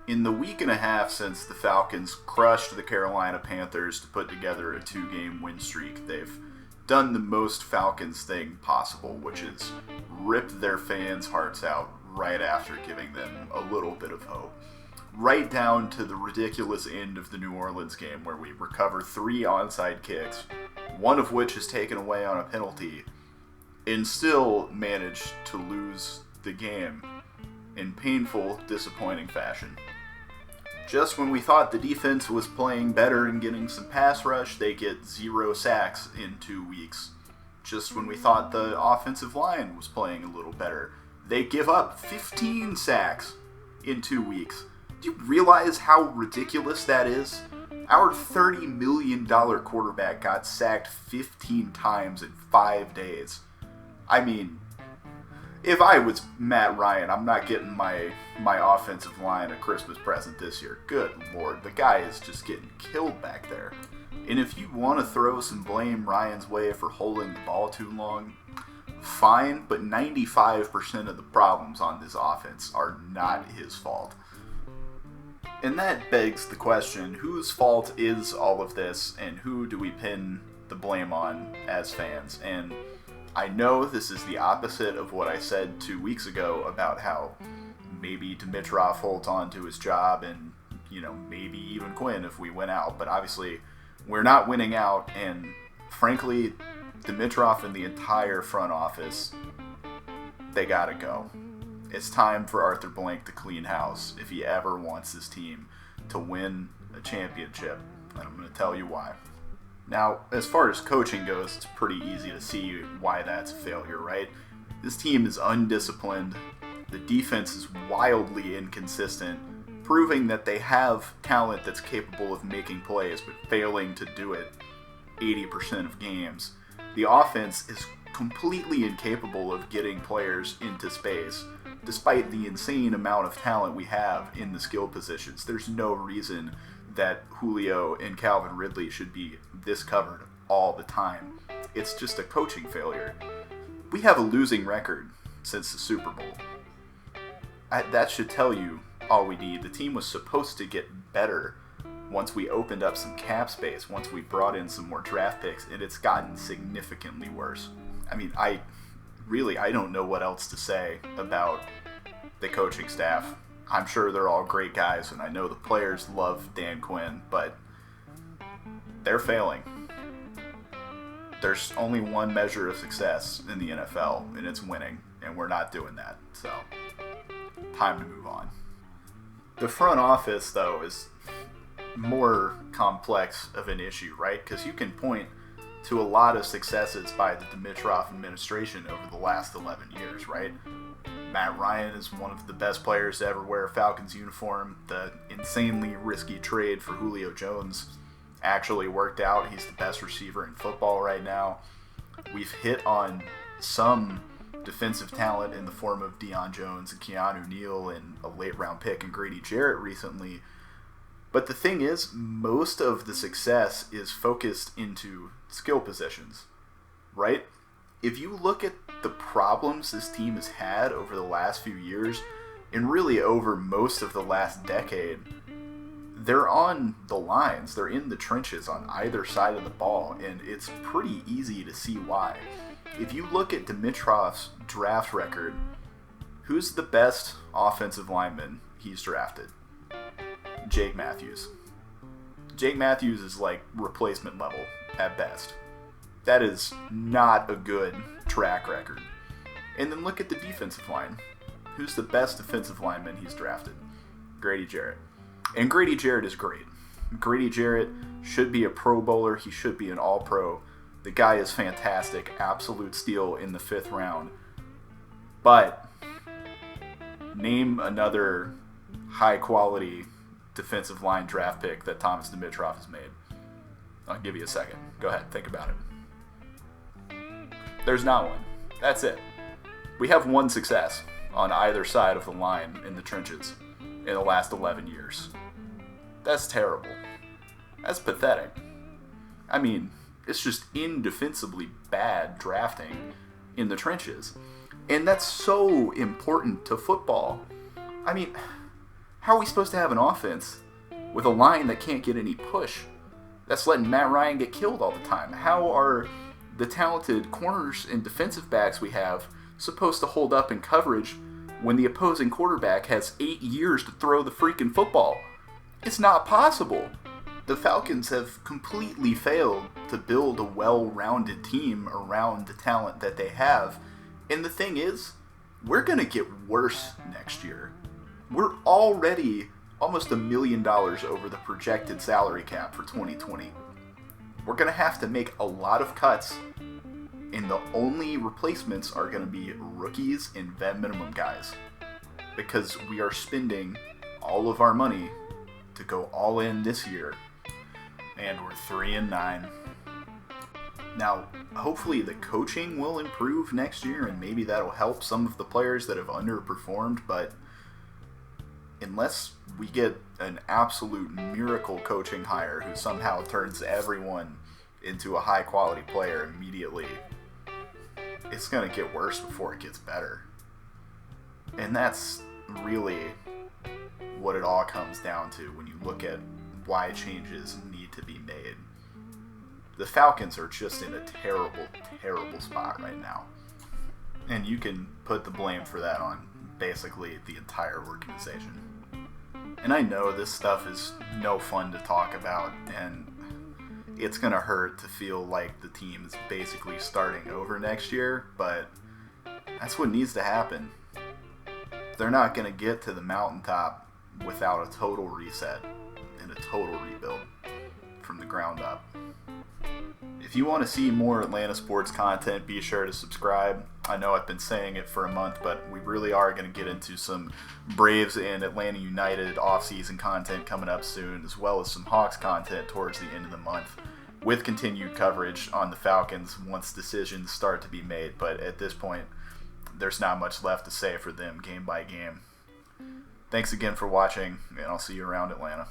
In the week and a half since the Falcons crushed the Carolina Panthers to put together a 2-game win streak, they've done the most Falcons thing possible, which is rip their fans' hearts out right after giving them a little bit of hope. Right down to the ridiculous end of the New Orleans game where we recover 3 onside kicks, one of which is taken away on a penalty, and still manage to lose the game in painful, disappointing fashion. Just when we thought the defense was playing better and getting some pass rush, they get 0 sacks in 2 weeks. Just when we thought the offensive line was playing a little better, they give up 15 sacks in 2 weeks. Do you realize how ridiculous that is? Our $30 million quarterback got sacked 15 times in 5 days. I mean, if I was Matt Ryan, I'm not getting my offensive line a Christmas present this year. Good Lord, the guy is just getting killed back there. And if you want to throw some blame Ryan's way for holding the ball too long, fine, but 95% of the problems on this offense are not his fault. And that begs the question, whose fault is all of this, and who do we pin the blame on as fans? And I know this is the opposite of what I said 2 weeks ago about how maybe Dimitroff holds on to his job and, maybe even Quinn if we win out. But obviously, we're not winning out, and frankly, Dimitroff and the entire front office, they gotta go. It's time for Arthur Blank to clean house if he ever wants his team to win a championship, and I'm going to tell you why. Now, as far as coaching goes, it's pretty easy to see why that's a failure, right? This team is undisciplined, the defense is wildly inconsistent, proving that they have talent that's capable of making plays, but failing to do it 80% of games. The offense is completely incapable of getting players into space, despite the insane amount of talent we have in the skill positions. There's no reason that Julio and Calvin Ridley should be this covered all the time. It's just a coaching failure. We have a losing record since the Super Bowl. That should tell you all we need. The team was supposed to get better once we opened up some cap space, once we brought in some more draft picks, and it's gotten significantly worse. I mean, I don't know what else to say about the coaching staff. I'm sure they're all great guys, and I know the players love Dan Quinn, but they're failing. There's only one measure of success in the NFL, and it's winning, and we're not doing that. So, time to move on. The front office, though, is more complex of an issue, right? Because you can point to a lot of successes by the Dimitroff administration over the last 11 years, right? Matt Ryan is one of the best players to ever wear a Falcons uniform. The insanely risky trade for Julio Jones actually worked out. He's the best receiver in football right now. We've hit on some defensive talent in the form of Deion Jones and Keanu Neal and a late-round pick in Grady Jarrett recently. But the thing is, most of the success is focused into skill positions, right? If you look at the problems this team has had over the last few years, and really over most of the last decade, they're on the lines. They're in the trenches on either side of the ball, and it's pretty easy to see why. If you look at Dimitroff's draft record, who's the best offensive lineman he's drafted? Jake Matthews. Jake Matthews is like replacement level at best. That is not a good track record. And then look at the defensive line. Who's the best defensive lineman he's drafted? Grady Jarrett. And Grady Jarrett is great. Grady Jarrett should be a Pro Bowler. He should be an All-Pro. The guy is fantastic. Absolute steal in the 5th round. But name another high-quality defensive line draft pick that Thomas Dimitroff has made. I'll give you a second. Go ahead. Think about it. There's not one. That's it. We have one success on either side of the line in the trenches in the last 11 years. That's terrible. That's pathetic. I mean, it's just indefensibly bad drafting in the trenches. And that's so important to football. I mean, How are we supposed to have an offense with a line that can't get any push? That's letting Matt Ryan get killed all the time. How are the talented corners and defensive backs we have supposed to hold up in coverage when the opposing quarterback has 8 years to throw the freaking football? It's not possible. The Falcons have completely failed to build a well-rounded team around the talent that they have. And the thing is, we're going to get worse next year. We're already almost $1 million over the projected salary cap for 2020. We're going to have to make a lot of cuts, and the only replacements are going to be rookies and vet minimum guys, because we are spending all of our money to go all in this year, and we're 3-9. Now, hopefully the coaching will improve next year, and maybe that'll help some of the players that have underperformed, but unless we get an absolute miracle coaching hire who somehow turns everyone into a high-quality player immediately, it's going to get worse before it gets better. And that's really what it all comes down to when you look at why changes need to be made. The Falcons are just in a terrible, terrible spot right now. And you can put the blame for that on basically the entire organization. And I know this stuff is no fun to talk about, and it's going to hurt to feel like the team is basically starting over next year, but that's what needs to happen. They're not going to get to the mountaintop without a total reset and a total rebuild from the ground up. If you want to see more Atlanta sports content, be sure to subscribe. I know I've been saying it for a month, but we really are going to get into some Braves and Atlanta United off-season content coming up soon, as well as some Hawks content towards the end of the month, with continued coverage on the Falcons once decisions start to be made. But at this point, there's not much left to say for them game by game. Thanks again for watching, and I'll see you around Atlanta.